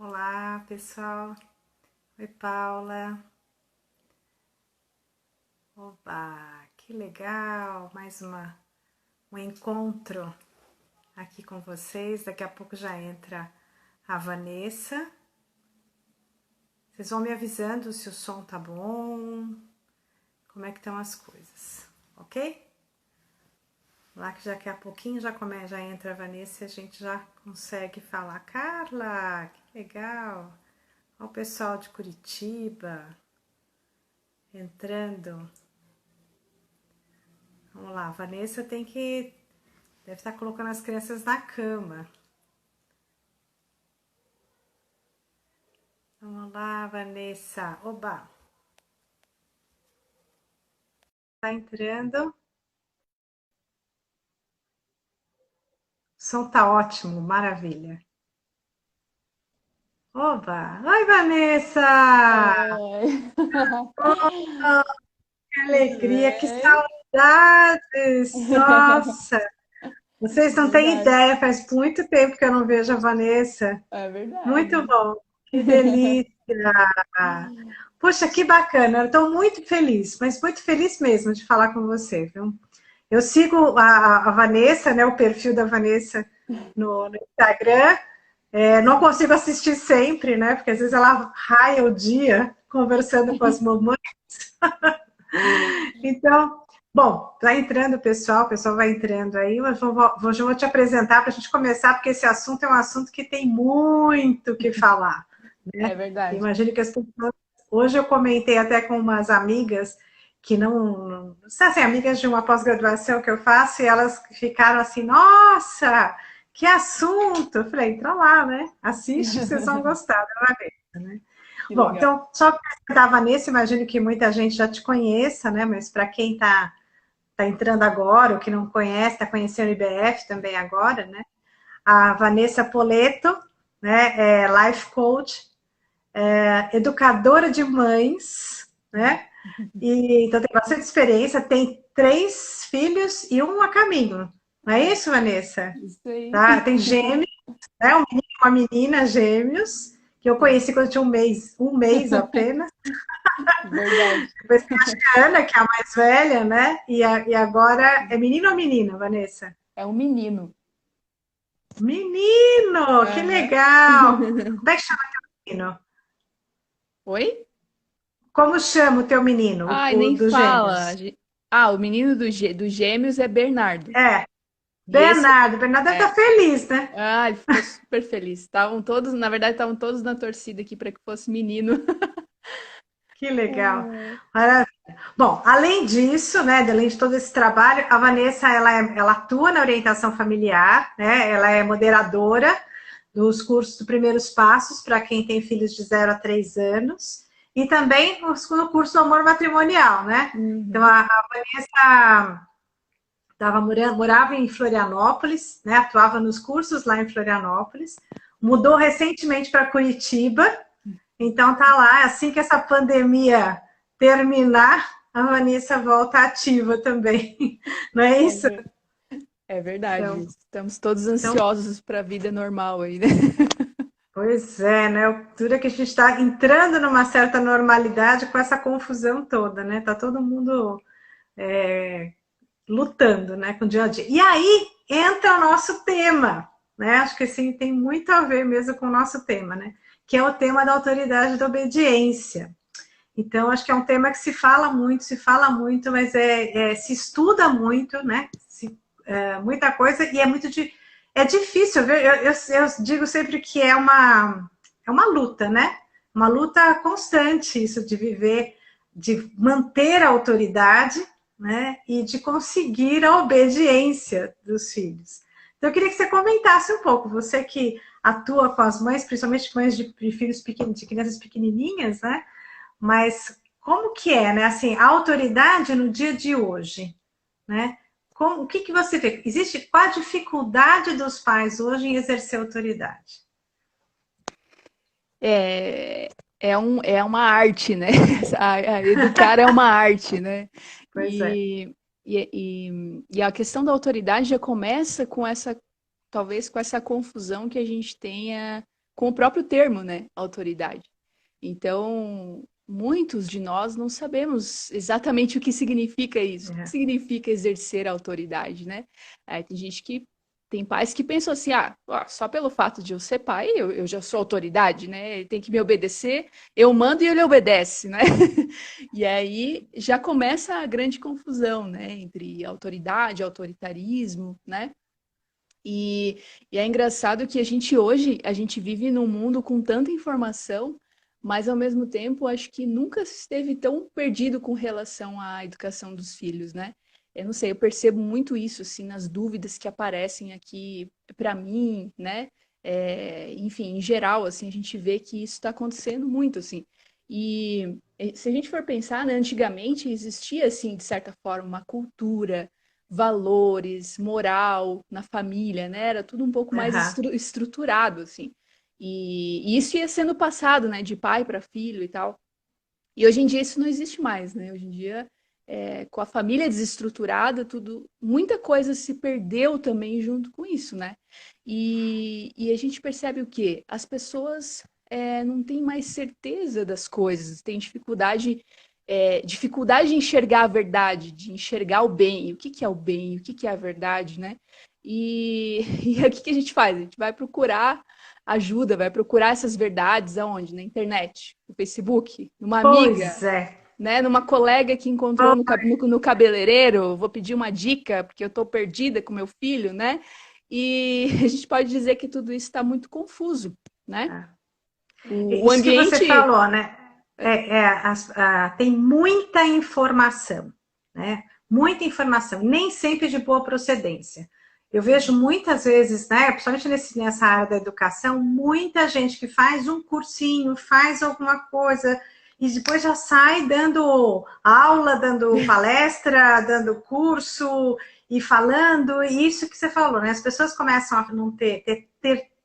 Olá, pessoal. Oi, Paula. Oba, que legal! Um encontro aqui com vocês. Daqui a pouco já entra a Vanessa. Vocês vão me avisando se o som tá bom, como é que estão as coisas, ok? Lá que daqui a pouquinho já entra a Vanessa e a gente já consegue falar. Carla, que legal! Olha o pessoal de Curitiba entrando. Vamos lá, a Vanessa deve estar colocando as crianças na cama. Vamos lá, Vanessa. Oba! Tá entrando. O som tá ótimo, maravilha. Oba! Oi, Vanessa! Oi. Oh, que Tudo alegria, que bem? saudades! Nossa, vocês não têm Verdade. ideia, faz muito tempo que eu não vejo a Vanessa. É Muito verdade. bom, que delícia! Poxa, que bacana, eu estou muito feliz, mas muito feliz mesmo de falar com você, viu? Eu sigo a Vanessa, né, o perfil da Vanessa no Instagram. Não consigo assistir sempre, né? Porque às vezes ela raia o dia conversando com as mamães. Então, bom, tá entrando o pessoal vai entrando aí. Já vou te apresentar para a gente começar, porque esse assunto é um assunto que tem muito o que falar, É né? verdade. Imagino que as pessoas. Hoje eu comentei até com umas amigas que não sei assim, amigas de uma pós-graduação que eu faço, e elas ficaram assim, nossa, que assunto! Eu falei, entra lá, né? Assiste que vocês vão gostar da Vanessa, né? Que Bom, legal. então, só para apresentar a Vanessa, imagino que muita gente já te conheça, né? Mas para quem tá entrando agora, ou que não conhece, está conhecendo o IBF também agora, né? A Vanessa Poleto, né? É life coach, educadora de mães, né? E então tem bastante experiência, tem 3 filhos e um a caminho. Não é isso, Vanessa? Isso aí. Tá? Tem gêmeos, né? Um menino e uma menina, gêmeos, que eu Sim. conheci quando eu tinha um mês apenas. Verdade. Depois tem a Ana, que é a mais velha, né? E agora é menino ou menina, Vanessa? É um menino. Menino! Que Aham. legal! Como é que chama o menino? Oi? Como chama o teu menino, Ai, o nem dos fala. gêmeos? Ah, o menino dos gêmeos é Bernardo. É, E esse Bernardo. Bernardo deve é. estar feliz, né? Ah, ele ficou super feliz. Estavam todos, na verdade, estavam todos na torcida aqui para que fosse menino. Que legal. É. Maravilha. Bom, além disso, né, além de todo esse trabalho, a Vanessa ela atua na orientação familiar, né? Ela é moderadora dos cursos dos primeiros passos para quem tem filhos de 0 a 3 anos e também no curso do amor matrimonial, né? Então Uhum. a Vanessa morava em Florianópolis, né? Atuava nos cursos lá em Florianópolis, mudou recentemente para Curitiba, então tá lá, assim que essa pandemia terminar, a Vanessa volta ativa também. Não é É, isso? é verdade. Então, Estamos todos então ansiosos para a vida normal aí, né? pois é, né? A altura que a gente está entrando numa certa normalidade com essa confusão toda, né? Tá todo mundo lutando, né, com o dia a dia. E aí entra o nosso tema, né? Acho que assim tem muito a ver mesmo com o nosso tema, né? Que é o tema da autoridade da obediência. Então, acho que é um tema que se fala muito, mas se estuda muito, né? Muita coisa, e é difícil, viu? Eu digo sempre que é uma luta, né? Uma luta constante, isso de viver, de manter a autoridade, né? E de conseguir a obediência dos filhos. Então, eu queria que você comentasse um pouco, você que atua com as mães, principalmente mães de filhos pequenos, de crianças pequenininhas, né? Mas como que é, né? Assim, a autoridade no dia de hoje, né? O que você vê? Qual a dificuldade dos pais hoje em exercer autoridade? É, é uma arte, né? Educar é uma arte, né? Pois é. E a questão da autoridade já começa com essa, talvez com essa confusão que a gente tenha com o próprio termo, né? Autoridade. Então, muitos de nós não sabemos exatamente o que significa isso. O que É. significa exercer a autoridade, né? Tem gente que tem pais que pensam assim, só pelo fato de eu ser pai, eu já sou autoridade, né? Ele tem que me obedecer, eu mando e ele obedece, né? E aí já começa a grande confusão, né? Entre autoridade, autoritarismo, né? E, e é engraçado que a gente vive num mundo com tanta informação, mas ao mesmo tempo acho que nunca esteve tão perdido com relação à educação dos filhos, né? Eu não sei, eu percebo muito isso assim nas dúvidas que aparecem aqui para mim, né? Enfim, em geral, assim, a gente vê que isso está acontecendo muito, assim. Se a gente for pensar, né, antigamente existia, assim, de certa forma, uma cultura, valores, moral na família, né? Era tudo um pouco mais Aham. estruturado, assim. E isso ia sendo passado, né, de pai para filho e tal. E hoje em dia isso não existe mais, né? Hoje em dia, com a família desestruturada, tudo, muita coisa se perdeu também junto com isso, né? E a gente percebe o quê? As pessoas não têm mais certeza das coisas, têm dificuldade de enxergar a verdade, de enxergar o bem, o que que é o bem, o que que é a verdade, né? E, e aí, o que que a gente faz? A gente vai procurar ajuda, vai procurar essas verdades aonde? Na internet, no Facebook, numa amiga, Pois é. né? Numa colega que encontrou no cabeleireiro, vou pedir uma dica, porque eu estou perdida com meu filho, né? E a gente pode dizer que tudo isso está muito confuso, né? É. O Isso que você ambiente. falou, né? Tem muita informação, né? Muita informação, nem sempre de boa procedência. Eu vejo muitas vezes, né, principalmente nessa área da educação, muita gente que faz um cursinho, faz alguma coisa e depois já sai dando aula, dando palestra, dando curso e falando. E isso que você falou, né? As pessoas começam a não ter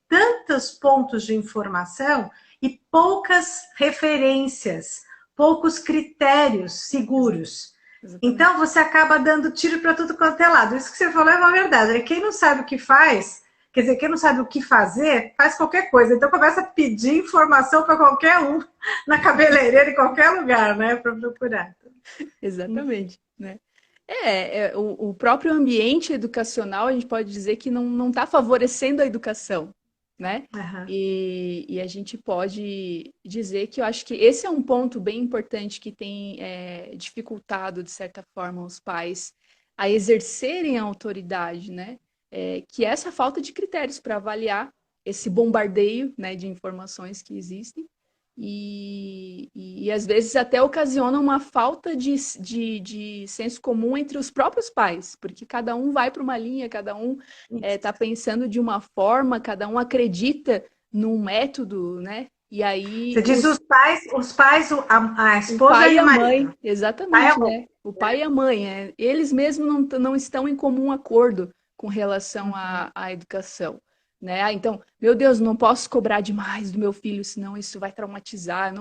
tantos pontos de informação e poucas referências, poucos critérios seguros. Exatamente. Então você acaba dando tiro para tudo quanto é lado. Isso que você falou é uma verdade. Quem não sabe o que faz, quer dizer, quem não sabe o que fazer, faz qualquer coisa. Então começa a pedir informação para qualquer um, na cabeleireira, em qualquer lugar, né? Para procurar. Exatamente, né? O próprio ambiente educacional, a gente pode dizer que não está favorecendo a educação, né? Uhum. E a gente pode dizer que eu acho que esse é um ponto bem importante que tem dificultado, de certa forma, os pais a exercerem a autoridade, né? Que é essa falta de critérios para avaliar esse bombardeio, né, de informações que existem e às vezes até ocasiona uma falta de senso comum entre os próprios pais, porque cada um vai para uma linha, cada um está pensando de uma forma, cada um acredita num método, né? E aí Você diz os pais, a o esposa pai e e o a marido. mãe, Pai e a exatamente, mãe. né? O pai e a mãe, eles mesmos não estão em comum acordo com relação à educação, né? Então, meu Deus, não posso cobrar demais do meu filho, senão isso vai traumatizar.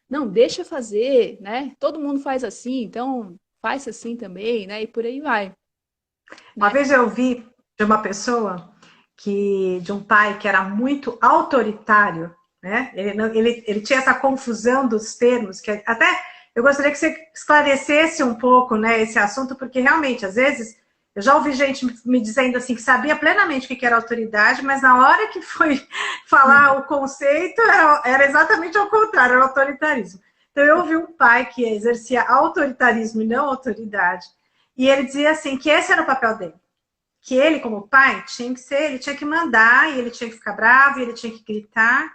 Não, deixa fazer, né? Todo mundo faz assim, então faz assim também, né? E por aí vai, Uma né? vez eu vi de uma pessoa de um pai que era muito autoritário, né? Ele tinha essa confusão dos termos, que até eu gostaria que você esclarecesse um pouco, né, esse assunto, porque realmente, às vezes, eu já ouvi gente me dizendo assim que sabia plenamente o que era autoridade, mas na hora que foi falar o conceito, era exatamente ao contrário, era autoritarismo. Então, eu ouvi um pai que exercia autoritarismo e não autoridade, e ele dizia assim que esse era o papel dele, que ele, como pai, tinha que ser, ele tinha que mandar, e ele tinha que ficar bravo, e ele tinha que gritar,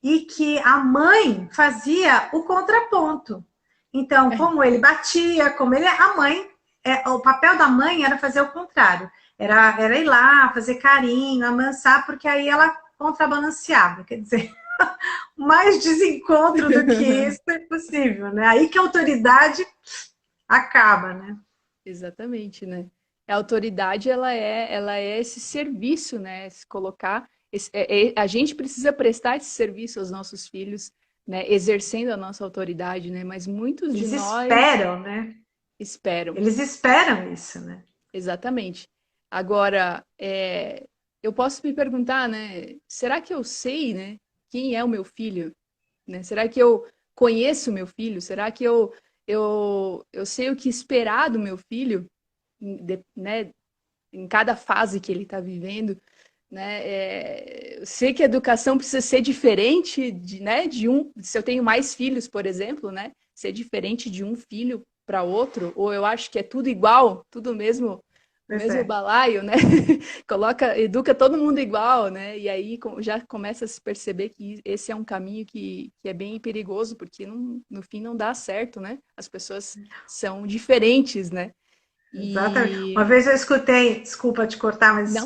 e que a mãe fazia o contraponto. Então, É, como ele batia, como ele, a mãe, o papel da mãe era fazer o contrário, era ir lá, fazer carinho, amansar, porque aí ela contrabalanceava, quer dizer, mais desencontro do que isso é possível, né? Aí que a autoridade acaba, né? exatamente, né? A autoridade, ela é esse serviço, né? Se colocar, a gente precisa prestar esse serviço aos nossos filhos, né? Exercendo a nossa autoridade, né? Mas muitos de Eles nós esperam, né? esperam, Eles esperam isso, né? exatamente. Agora, eu posso me perguntar, né? Será que eu sei, né? quem é o meu filho? Né? Será que eu conheço o meu filho? Será que eu sei o que esperar do meu filho, né, em cada fase que ele está vivendo? Né? Eu sei que a educação precisa ser diferente né, se eu tenho mais filhos, por exemplo, né, ser diferente de um filho para outro, ou eu acho que é tudo igual, tudo o Pois mesmo é. balaio, né? Educa todo mundo igual, né? E aí já começa a se perceber que esse é um caminho que é bem perigoso, porque no fim não dá certo, né? As pessoas são diferentes, né? Exatamente. E Uma vez eu escutei, desculpa te cortar, mas não eu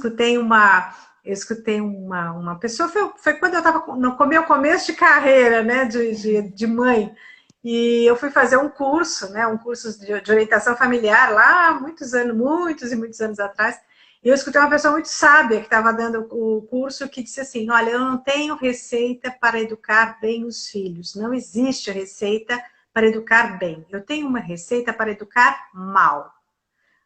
escutei uma pessoa, foi quando eu estava no meu começo de carreira, né, de mãe, e eu fui fazer um curso, né, um curso de orientação familiar lá, muitos e muitos anos atrás, e eu escutei uma pessoa muito sábia que estava dando o curso que disse assim, olha, eu não tenho receita para educar bem os filhos, não existe receita para educar bem, eu tenho uma receita para educar mal.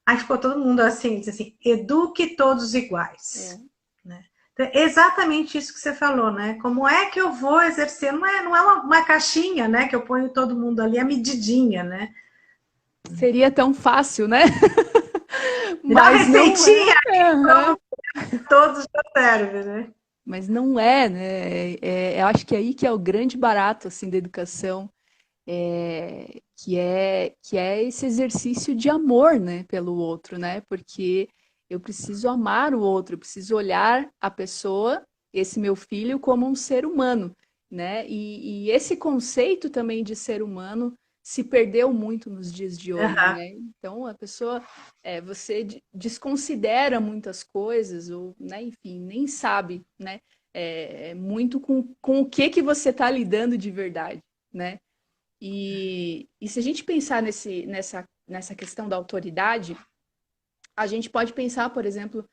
Aí ficou todo mundo assim, disse assim, eduque todos iguais. é, Né? Então, é exatamente isso que você falou, né? Como é que eu vou exercer? Não é uma caixinha, né? Que eu ponho todo mundo ali, a medidinha, né? seria tão fácil, né? Me dá uma Mas não é. receitinha, Aham. todos já serve, né? Mas não é, né? Eu acho que é aí que é o grande barato assim da educação, que é esse exercício de amor, né, pelo outro, né? Porque eu preciso amar o outro, eu preciso olhar a pessoa, esse meu filho, como um ser humano, né? E esse conceito também de ser humano se perdeu muito nos dias de hoje, Uhum. né? Então a pessoa, você desconsidera muitas coisas, ou, né, enfim, nem sabe, né? Muito com o que você está lidando de verdade, né? E se a gente pensar nessa questão da autoridade, a gente pode pensar, por exemplo,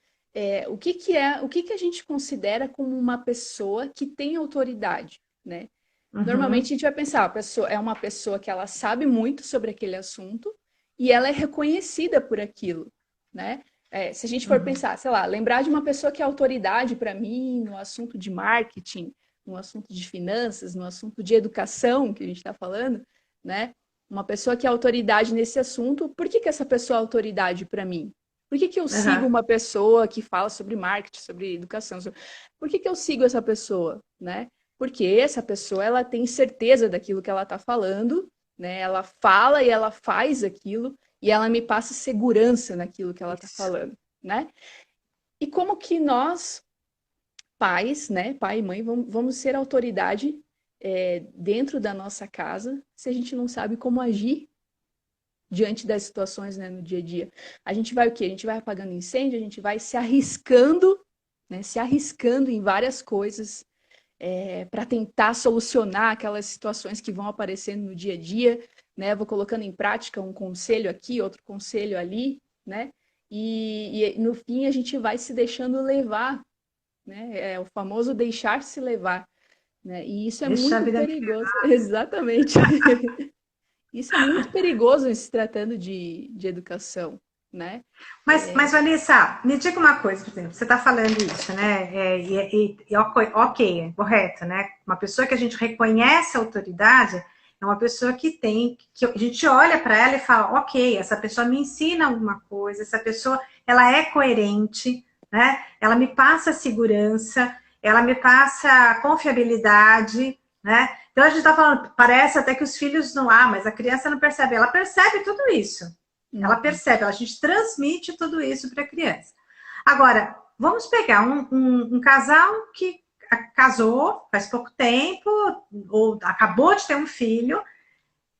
o que a gente considera como uma pessoa que tem autoridade, né? Normalmente a Uhum. gente vai pensar, a pessoa é uma pessoa que ela sabe muito sobre aquele assunto e ela é reconhecida por aquilo, né? Se a gente for Uhum. pensar, sei lá, lembrar de uma pessoa que é autoridade para mim no assunto de marketing, no assunto de finanças, no assunto de educação que a gente está falando, né? Uma pessoa que é autoridade nesse assunto, por que essa pessoa é autoridade para mim? Por que eu sigo Uhum. uma pessoa que fala sobre marketing, sobre educação? Por que eu sigo essa pessoa, né? Porque essa pessoa ela tem certeza daquilo que ela está falando, né? Ela fala e ela faz aquilo e ela me passa segurança naquilo que ela está Isso. falando, né? E como que nós, pais, né, pai e mãe, vamos ser autoridade dentro da nossa casa se a gente não sabe como agir diante das situações, né, no dia a dia? A gente vai o quê? A gente vai apagando incêndio, a gente vai se arriscando, né, se arriscando em várias coisas para tentar solucionar aquelas situações que vão aparecendo no dia a dia, né? Vou colocando em prática um conselho aqui, outro conselho ali, né? E no fim a gente vai se deixando levar, né? É o famoso deixar-se levar, né? E isso é Deixa a muito vida me... perigoso, exatamente. Isso é muito perigoso em se tratando de educação, né? Mas, Vanessa, me diga uma coisa, por exemplo, você está falando isso, né? Ok, é correto, né? Uma pessoa que a gente reconhece a autoridade é uma pessoa que a gente olha para ela e fala, ok, essa pessoa me ensina alguma coisa, essa pessoa, ela é coerente, né? Ela me passa segurança, ela me passa confiabilidade, né? Então a gente está falando, parece até que os filhos não há, mas a criança não percebe, ela percebe tudo isso. Ela Uhum. percebe, a gente transmite tudo isso para a criança. Agora, vamos pegar um casal que casou faz pouco tempo, ou acabou de ter um filho.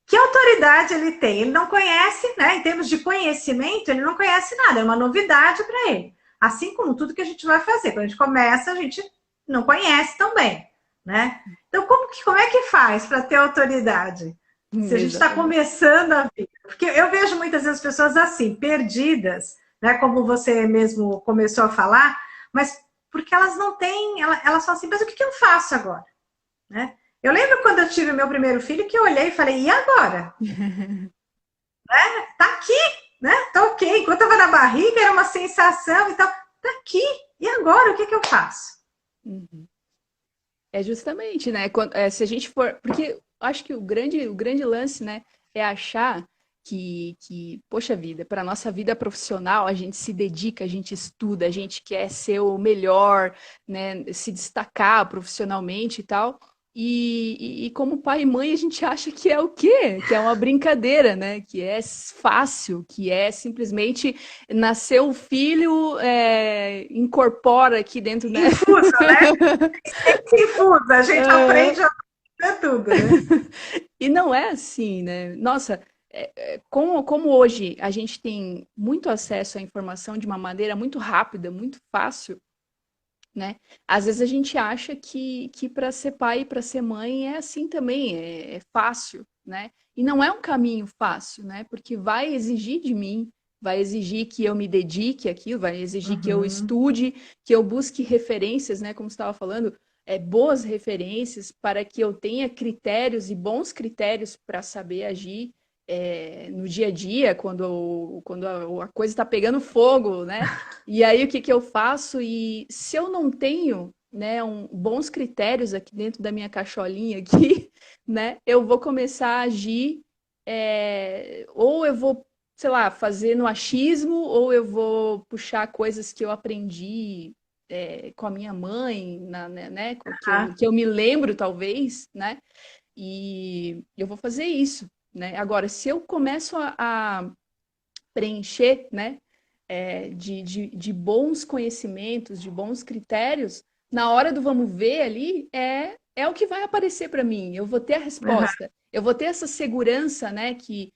Que autoridade ele tem? Ele não conhece, né? Em termos de conhecimento, ele não conhece nada, é uma novidade para ele. Assim como tudo que a gente vai fazer. Quando a gente começa, a gente não conhece tão bem, né? Então, como é que faz para ter autoridade? Se a gente está Exatamente. começando a vida. Porque eu vejo muitas vezes pessoas assim, perdidas, né? Como você mesmo começou a falar, mas porque elas não têm, elas falam assim, mas o que eu faço agora? Né? Eu lembro quando eu tive meu primeiro filho que eu olhei e falei, e agora? Tá aqui, né? Tá ok. Enquanto eu tava na barriga, era uma sensação e tal. Tá aqui. E agora, o que eu faço? Uhum. É justamente, né? Se a gente for. Porque acho que o grande lance, né, é achar poxa vida, para a nossa vida profissional, a gente se dedica, a gente estuda, a gente quer ser o melhor, né? Se destacar profissionalmente e tal. E como pai e mãe, a gente acha que é o quê? Que é uma brincadeira, né? Que é fácil, que é simplesmente nascer o filho, incorpora aqui dentro, né? Infuso, né? Infuso, a gente aprende a fazer tudo, né? E não é assim, né? Nossa, como hoje a gente tem muito acesso à informação de uma maneira muito rápida, muito fácil, né? Às vezes a gente acha que para ser pai e para ser mãe é assim também, é fácil, né? E não é um caminho fácil, né? Porque vai exigir de mim, vai exigir que eu me dedique àquilo, vai exigir que eu Uhum. estude, que eu busque referências, né? Como você estava falando, boas referências para que eu tenha critérios e bons critérios para saber agir. No dia a dia, quando a coisa está pegando fogo, né? E aí, o que que eu faço? E se eu não tenho, né, bons critérios aqui dentro da minha caixolinha aqui, né, eu vou começar a agir, ou eu vou, sei lá, fazer no achismo, ou eu vou puxar coisas que eu aprendi, com a minha mãe, né, Ah, que eu me lembro, talvez, né, e eu vou fazer isso, né. Agora, se eu começo a preencher, né, de bons conhecimentos, de bons critérios, na hora do vamos ver ali, é o que vai aparecer para mim. Eu vou ter a aham. resposta, eu vou ter essa segurança, né, que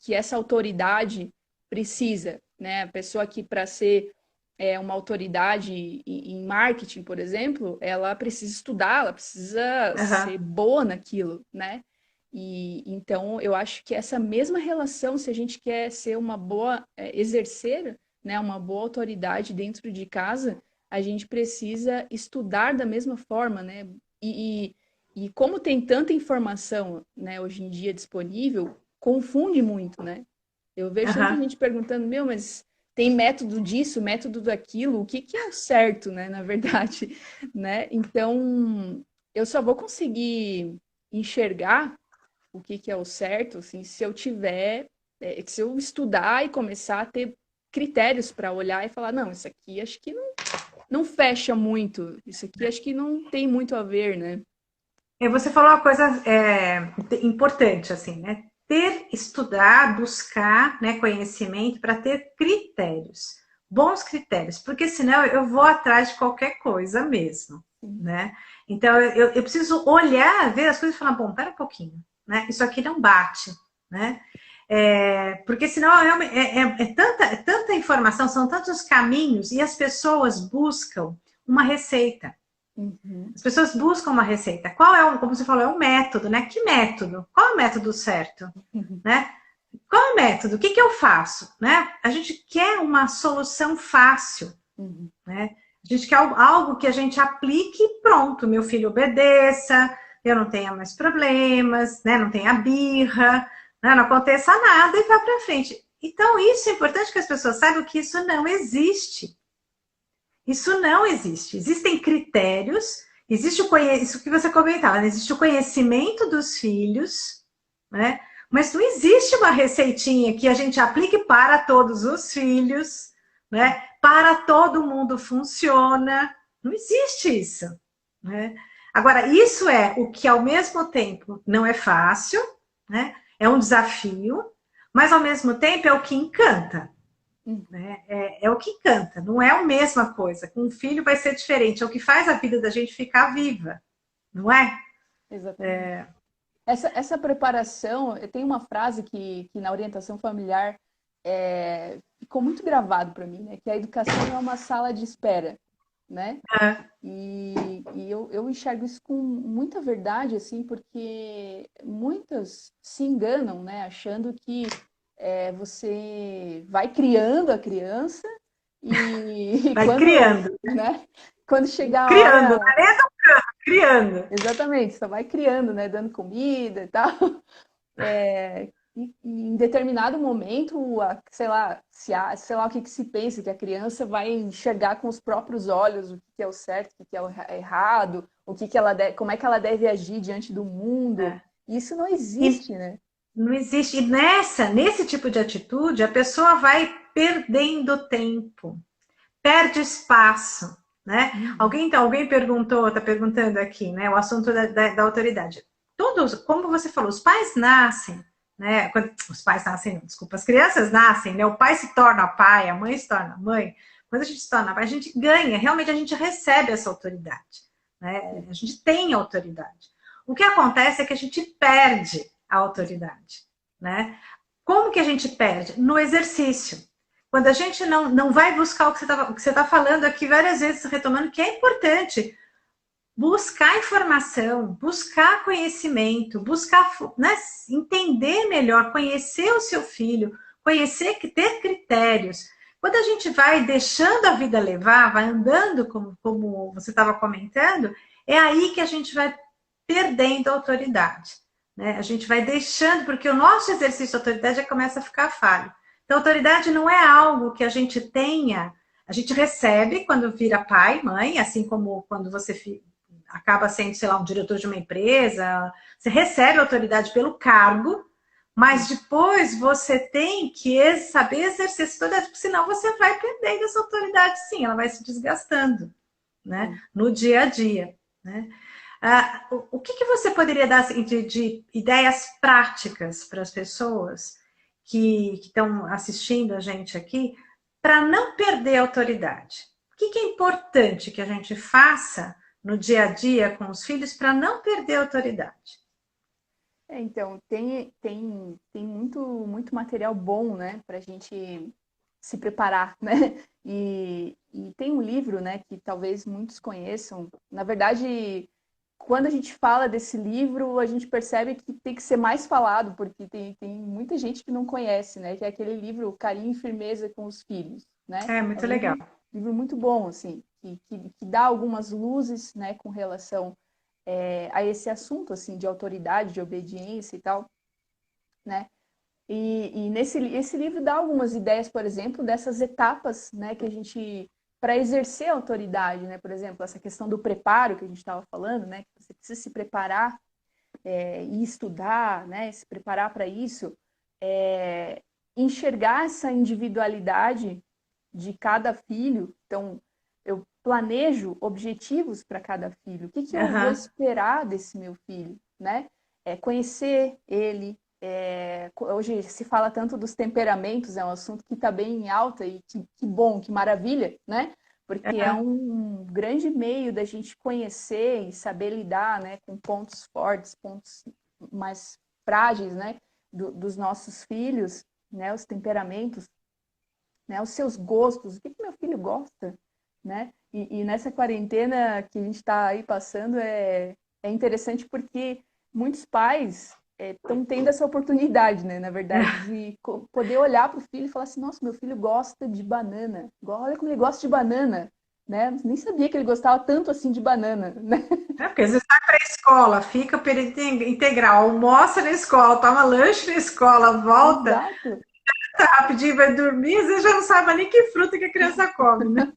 essa autoridade precisa, né? A pessoa que para ser uma autoridade em marketing, por exemplo, ela precisa estudar, ela precisa Aham. ser boa naquilo, né? E então eu acho que essa mesma relação, se a gente quer ser uma boa exercer, né, uma boa autoridade dentro de casa, a gente precisa estudar da mesma forma, né? E, e como tem tanta informação, né, hoje em dia disponível, confunde muito, né? Eu vejo tanta Aham. gente perguntando, meu, mas tem método disso, método daquilo, o que que é o certo, né, na verdade, né? Então, eu só vou conseguir enxergar o que que é o certo, assim, se eu tiver, se eu estudar e começar a ter critérios para olhar e falar, não, isso aqui acho que não fecha muito, isso aqui acho que não tem muito a ver, né? E você falou uma coisa importante, assim, né? Ter, estudar, buscar, né, conhecimento para ter critérios, bons critérios, porque senão eu vou atrás de qualquer coisa mesmo, Sim. né? Então eu preciso olhar, ver as coisas e falar, bom, pera um pouquinho, né? Isso aqui não bate, né? Porque senão é tanta informação, são tantos caminhos e as pessoas buscam uma receita. Uhum. As pessoas buscam uma receita. Qual é como você falou, é um método, né? Que método? Qual é o método certo, né? Qual é o método? O que que eu faço, né? A gente quer uma solução fácil, Uhum. né? A gente quer algo que a gente aplique e pronto, meu filho obedeça, eu não tenha mais problemas, né? Não tenha birra, né? Não aconteça nada e vá para frente. Então, isso é importante que as pessoas saibam que isso não existe. Isso não existe. Existem critérios, existe isso que você comentava, né? Existe o conhecimento dos filhos, né? Mas não existe uma receitinha que a gente aplique para todos os filhos, né? Para todo mundo funciona. Não existe isso, né? Agora, isso é o que ao mesmo tempo não é fácil, né? É um desafio, mas ao mesmo tempo é o que encanta. Uhum. Né? É o que encanta, não é a mesma coisa. Com um filho vai ser diferente, é o que faz a vida da gente ficar viva, não é? Exatamente. Essa preparação, tem uma frase que na orientação familiar ficou muito gravado para mim, né? Que a educação é uma sala de espera, né? E eu enxergo isso com muita verdade, assim, porque muitas se enganam, né? Achando que você vai criando a criança e Vai quando, criando, né? Quando chegar a criando, não hora, é nem educando, criando. exatamente, só vai criando, né? Dando comida e tal. e em determinado momento, sei lá, sei lá o que se pensa, que a criança vai enxergar com os próprios olhos o que é o certo, o que é o errado, como é que ela deve agir diante do mundo. É. Isso não E existe, né? não existe. E nesse tipo de atitude, a pessoa vai perdendo tempo, perde espaço, né? Uhum. Alguém perguntou, está perguntando aqui, né? O assunto da autoridade. Todos, como você falou, os pais nascem, né? Os pais nascem, não, desculpa, as crianças nascem, né? O pai se torna pai, a mãe se torna mãe. Quando a gente se torna pai, a gente ganha, realmente a gente recebe essa autoridade, né? A gente tem autoridade. O que acontece é que a gente perde a autoridade, né? Como que a gente perde? No exercício. Quando a gente não vai buscar o que você está falando aqui várias vezes, retomando, que é importante, buscar informação, buscar conhecimento, buscar, né, entender melhor, conhecer o seu filho, ter critérios. Quando a gente vai deixando a vida levar, vai andando, como você estava comentando, é aí que a gente vai perdendo a autoridade. Né? A gente vai deixando, porque o nosso exercício de autoridade já começa a ficar falho. Então, autoridade não é algo que a gente tenha, a gente recebe quando vira pai, mãe, assim como quando você acaba sendo, sei lá, um diretor de uma empresa, você recebe autoridade pelo cargo, mas depois você tem que saber exercer essa autoridade, porque senão você vai perdendo essa autoridade, sim, ela vai se desgastando, né, no dia a dia, né. O que você poderia dar assim, de ideias práticas para as pessoas que estão assistindo a gente aqui, para não perder a autoridade? O que é importante que a gente faça no dia a dia com os filhos para não perder a autoridade? Então, tem muito material bom, né, para a gente se preparar, né? E tem um livro, né, que talvez muitos conheçam. Na verdade, quando a gente fala desse livro, a gente percebe que tem que ser mais falado, porque tem muita gente que não conhece, né? Que é aquele livro Carinho e Firmeza com os Filhos, né? É É muito um legal. livro muito bom, assim, que dá algumas luzes, né, com relação a esse assunto, assim, de autoridade, de obediência e tal, né? E esse livro dá algumas ideias, por exemplo, dessas etapas, né, que a gente para exercer a autoridade, né? Por exemplo, essa questão do preparo que a gente estava falando, né? Que você precisa se preparar e estudar, né? Se preparar para isso, enxergar essa individualidade de cada filho. Então, eu planejo objetivos para cada filho. O que eu vou Uhum. esperar desse meu filho, né? Conhecer ele. Hoje se fala tanto dos temperamentos, é um assunto que está bem em alta e que bom, que maravilha, né? Porque é Uhum. um grande meio da gente conhecer e saber lidar, né, com pontos fortes, pontos mais frágeis, né, dos nossos filhos, né, os temperamentos, né, os seus gostos, o que meu filho gosta, né? E nessa quarentena que a gente está aí passando é interessante porque muitos pais estão tendo essa oportunidade, né, na verdade, de poder olhar para o filho e falar assim, nossa, meu filho gosta de banana, olha como ele gosta de banana, né? Nem sabia que ele gostava tanto assim de banana, né? Porque às vezes vai para a escola, fica o período integral, almoça na escola, toma lanche na escola, volta Exato. rapidinho, vai dormir, às vezes já não sabe nem que fruta que a criança come, né?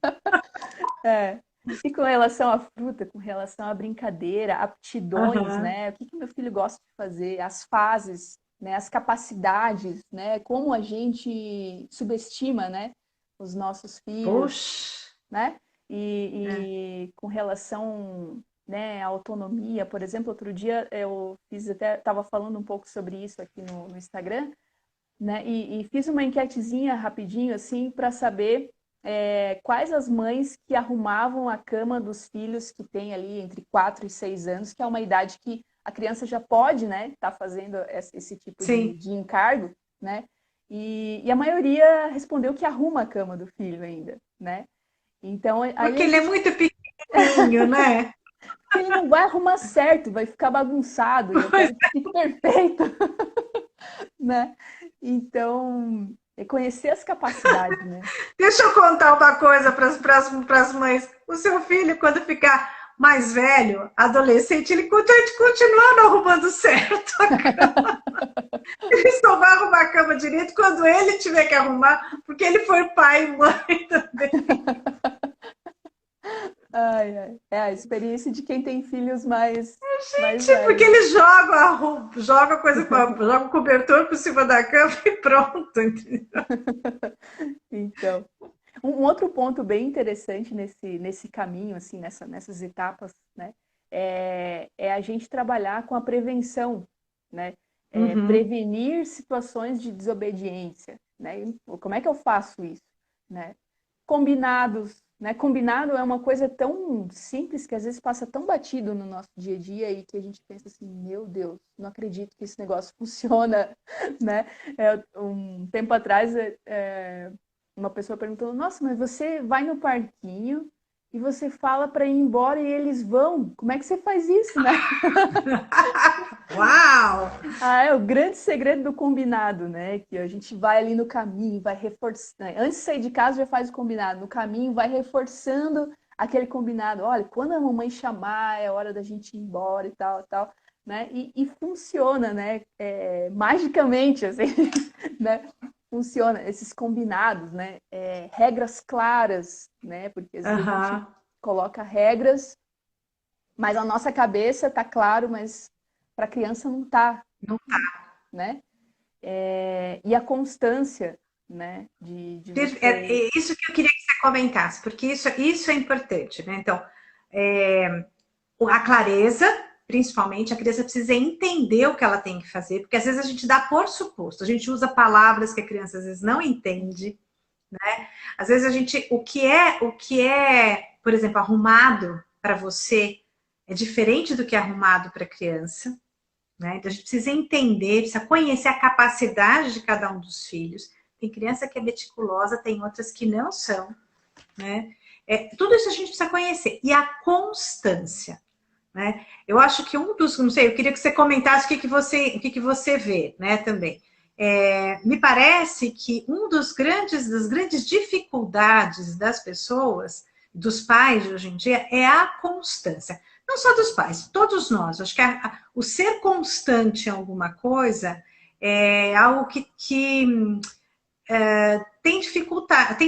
É. E com relação à fruta, com relação à brincadeira, aptidões, Uhum. né? O que meu filho gosta de fazer, as fases, né? As capacidades, né? Como a gente subestima, né? Os nossos filhos, Puxa. né? É. E com relação, né, à autonomia, por exemplo, outro dia eu estava falando um pouco sobre isso aqui no Instagram, né? E fiz uma enquetezinha rapidinho, assim, para saber quais as mães que arrumavam a cama dos filhos que têm ali entre 4 e 6 anos, que é uma idade que a criança já pode, né, tá fazendo esse tipo Sim. de encargo, né? E a maioria respondeu que arruma a cama do filho ainda, né? Então, aí Porque a ele é gente... muito pequenininho, né? Ele não vai arrumar certo, vai ficar bagunçado, e eu quero que fique perfeito, né? Então, é conhecer as capacidades, né? Deixa eu contar uma coisa para as mães. O seu filho, quando ficar mais velho, adolescente, ele continua não arrumando certo. Ele só vai arrumar a cama direito quando ele tiver que arrumar, porque ele foi pai e mãe também. Ai, ai. É a experiência de quem tem filhos mais Tipo, porque velhos. ele joga a roupa, joga a coisa, joga o cobertor por cima da cama e pronto. Entendeu? Então, um outro ponto bem interessante nesse caminho, assim, nessas etapas, né, é a gente trabalhar com a prevenção, né, Uhum. prevenir situações de desobediência, né, e como é que eu faço isso, né? Combinados, né? Combinado é uma coisa tão simples que às vezes passa tão batido no nosso dia a dia e que a gente pensa assim, meu Deus, não acredito que esse negócio funciona, né? Um tempo atrás, uma pessoa perguntou, nossa, mas você vai no parquinho e você fala para ir embora e eles vão? Como é que você faz isso, né? Uau! Ah, é o grande segredo do combinado, né? Que a gente vai ali no caminho, vai reforçando. Antes de sair de casa, já faz o combinado. No caminho, vai reforçando aquele combinado. Olha, quando a mamãe chamar, é hora da gente ir embora e tal, tal, né? E funciona, né? Magicamente, assim, né? Funciona esses combinados, né? Regras claras, né? Porque às vezes a gente Aham. coloca regras, mas a nossa cabeça tá claro, mas para a criança não tá, né? E a constância, né, de você. É isso que eu queria que você comentasse, porque isso é importante, né? Então, é, a clareza, principalmente, a criança precisa entender o que ela tem que fazer, porque às vezes a gente dá por suposto, a gente usa palavras que a criança às vezes não entende. Às vezes a gente, o que é, por exemplo, arrumado para você é diferente do que é arrumado para a criança, né? Então a gente precisa entender, precisa conhecer a capacidade de cada um dos filhos. Tem criança que é meticulosa, tem outras que não são, né? Tudo isso a gente precisa conhecer. E a constância, né? Eu acho que um dos, não sei, eu queria que você comentasse o que você vê, né, também. Me parece que das grandes dificuldades das pessoas, dos pais de hoje em dia, é a constância. Não só dos pais, todos nós. Acho que o ser constante em alguma coisa é algo que tem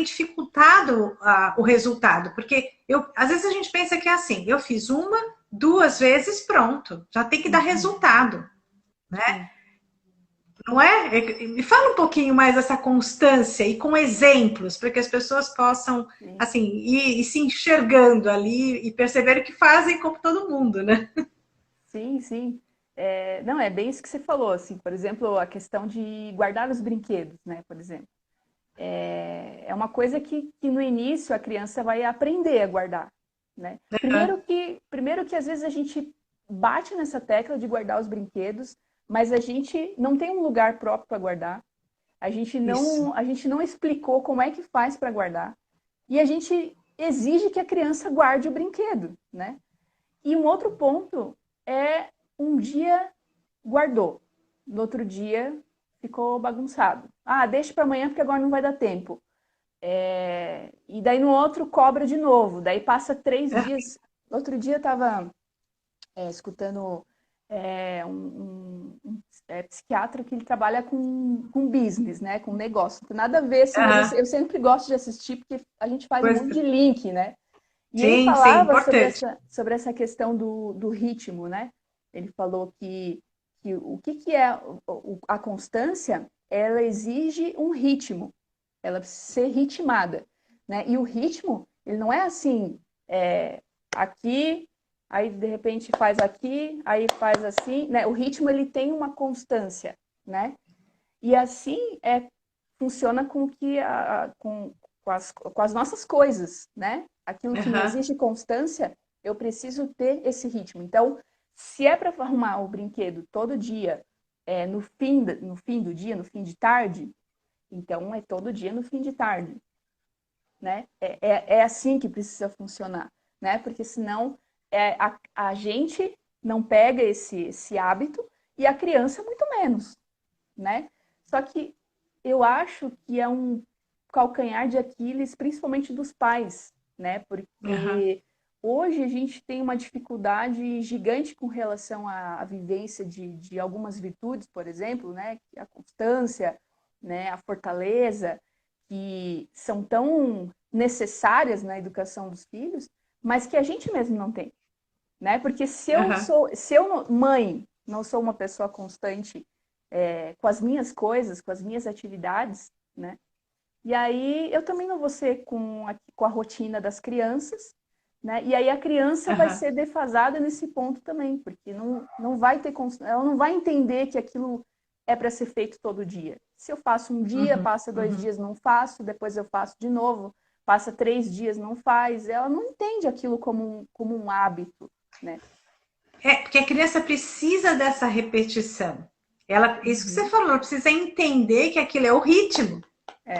dificultado o resultado, porque às vezes a gente pensa que é assim, eu fiz uma, duas vezes, pronto, já tem que dar Uhum, resultado, sim, não é? Me fala um pouquinho mais dessa constância e com exemplos, para que as pessoas possam, sim, assim, ir se enxergando ali e perceber que fazem como todo mundo, né? sim, sim. Não, é bem isso que você falou, assim, por exemplo, a questão de guardar os brinquedos, né, por exemplo. É uma coisa que no início a criança vai aprender a guardar, né? Primeiro que às vezes a gente bate nessa tecla de guardar os brinquedos, mas a gente não tem um lugar próprio para guardar. Isso. A gente não explicou como é que faz para guardar. E a gente exige que a criança guarde o brinquedo, né? E um outro ponto é um dia guardou, no outro dia ficou bagunçado. Ah, deixa para amanhã porque agora não vai dar tempo. E daí no outro cobra de novo. Daí passa 3 dias. Outro dia eu estava escutando um psiquiatra que ele trabalha com business, né? Com negócio. Não tem nada a ver, assim, mas Aham. eu sempre gosto de assistir porque a gente faz um Pois, monte de link, né? E ele sim, sim, falava importante. sobre essa questão do ritmo, né? Ele falou que o que é a constância, ela exige um ritmo, ela precisa ser ritmada, né? E o ritmo, ele não é assim, aqui, aí de repente faz aqui, aí faz assim, né? O ritmo, ele tem uma constância, né? E assim funciona com as nossas coisas, né? Aquilo que me Aham. exige constância, eu preciso ter esse ritmo. Então, se é para arrumar o brinquedo todo dia, no fim do dia, no fim de tarde, então é todo dia no fim de tarde, né? É assim que precisa funcionar, né? Porque senão a gente não pega esse hábito e a criança muito menos, né? Só que eu acho que é um calcanhar de Aquiles, principalmente dos pais, né? Aham. Porque hoje a gente tem uma dificuldade gigante com relação à vivência de algumas virtudes, por exemplo, né? A constância, né? A fortaleza, que são tão necessárias na educação dos filhos, mas que a gente mesmo não tem, né? Porque se eu, mãe, não sou uma pessoa constante com as minhas coisas, com as minhas atividades, né? E aí eu também não vou ser com a rotina das crianças, né? E aí a criança vai ser defasada nesse ponto também, porque não vai ter, ela não vai entender que aquilo é para ser feito todo dia. Se eu faço um dia, passa 2 dias, não faço, depois eu faço de novo, passa 3 dias, não faz, ela não entende aquilo como um hábito, né? Porque a criança precisa dessa repetição. Isso que você falou, ela precisa entender que aquilo é o ritmo,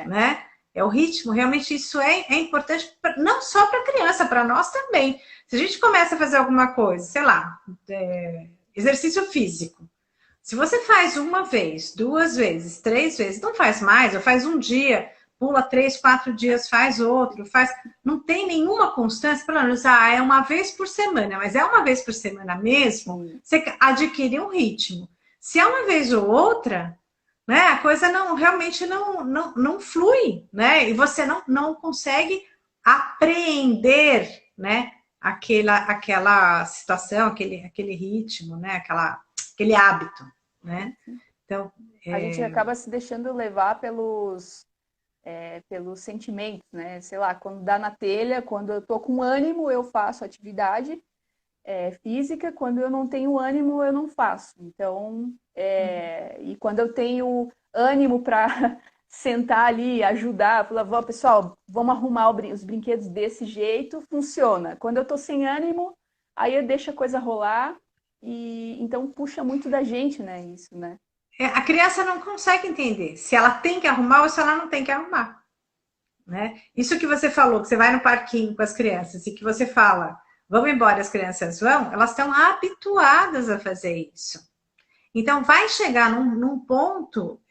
né? É o ritmo, realmente isso é importante, não só para a criança, para nós também. Se a gente começa a fazer alguma coisa, sei lá, exercício físico. Se você faz uma vez, 2 vezes, 3 vezes, não faz mais, ou faz um dia, pula 3, 4 dias, faz outro, faz. Não tem nenhuma constância, pelo menos, é uma vez por semana, mas é uma vez por semana mesmo, você adquire um ritmo. Se é uma vez ou outra, né, a coisa realmente não flui, né? E você não consegue apreender, né, aquela situação, aquele ritmo, né, aquele hábito, né? Então, a gente acaba se deixando levar pelos sentimentos, né? Sei lá, quando dá na telha, quando eu tô com ânimo, eu faço atividade física, quando eu não tenho ânimo, eu não faço. Então, e quando eu tenho ânimo para sentar ali, ajudar, falar, pessoal, vamos arrumar os brinquedos desse jeito, funciona. Quando eu tô sem ânimo, aí eu deixo a coisa rolar e então puxa muito da gente, né, isso, né? A criança não consegue entender se ela tem que arrumar ou se ela não tem que arrumar, né? Isso que você falou, que você vai no parquinho com as crianças e que você fala, vamos embora, as crianças vão, elas estão habituadas a fazer isso. Então, vai chegar num ponto,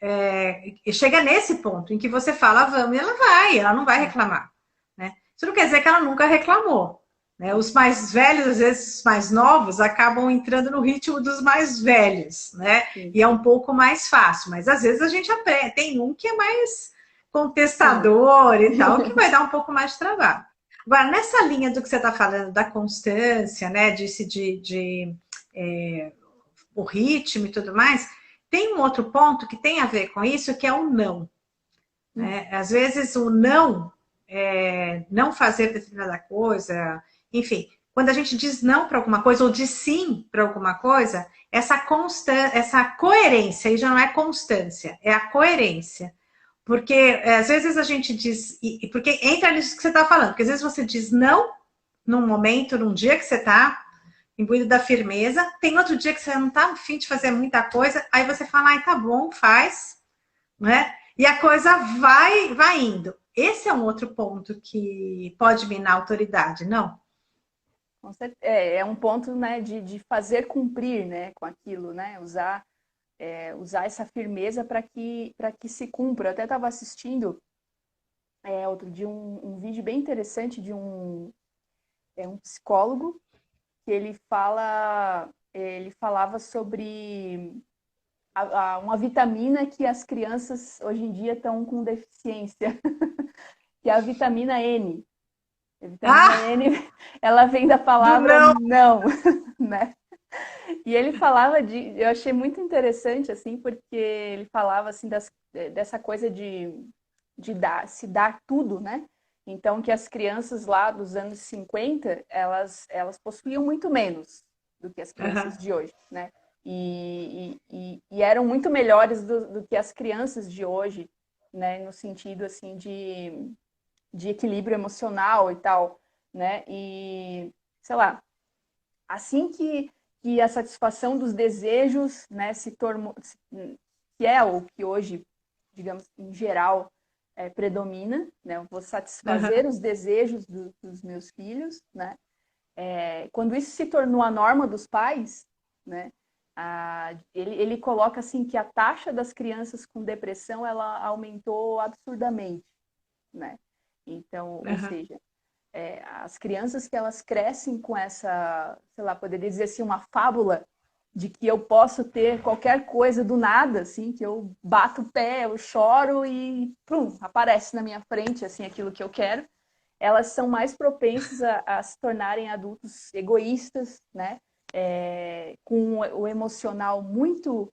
chega nesse ponto em que você fala, vamos, e ela não vai reclamar, né? Isso não quer dizer que ela nunca reclamou, né? Os mais velhos, às vezes os mais novos, acabam entrando no ritmo dos mais velhos, né? Sim. E é um pouco mais fácil, mas às vezes a gente aprende, tem um que é mais contestador e tal, que vai dar um pouco mais de trabalho. Agora, nessa linha do que você está falando, da constância, né, o ritmo e tudo mais, tem um outro ponto que tem a ver com isso, que é o não. Né? Às vezes o não fazer determinada coisa, enfim, quando a gente diz não para alguma coisa ou diz sim para alguma coisa, essa coerência, aí já não é constância, é a coerência. Porque às vezes a gente diz, porque entra nisso que você está falando, porque às vezes você diz não num momento, num dia que você está imbuído da firmeza, tem outro dia que você não está afim de fazer muita coisa, aí você fala, ai, tá bom, faz, né? E a coisa vai indo. Esse é um outro ponto que pode minar a autoridade, não? É um ponto, né, de fazer cumprir, né, com aquilo, né, usar essa firmeza para que se cumpra. Eu até estava assistindo outro dia um vídeo bem interessante de um psicólogo que ele falava sobre uma vitamina que as crianças hoje em dia estão com deficiência, que é a vitamina N. A vitamina N, ela vem da palavra não, né? E ele falava eu achei muito interessante, assim, porque ele falava, assim, dessa coisa de se dar tudo, né? Então, que as crianças lá dos anos 50, elas possuíam muito menos do que as crianças de hoje, né? E eram muito melhores do que as crianças de hoje, né? No sentido, assim, de equilíbrio emocional e tal, né? E, sei lá, assim que a satisfação dos desejos, né, se tornou, que é o que hoje, digamos, em geral, predomina, né? Eu vou satisfazer os desejos dos meus filhos, né? Quando isso se tornou a norma dos pais, né? Ele coloca assim que a taxa das crianças com depressão ela aumentou absurdamente, né? Então, ou seja, as crianças que elas crescem com essa, sei lá, poderia dizer assim, uma fábula de que eu posso ter qualquer coisa do nada, assim, que eu bato o pé, eu choro e prum, aparece na minha frente, assim, aquilo que eu quero. Elas são mais propensas a se tornarem adultos egoístas, né? Com o emocional muito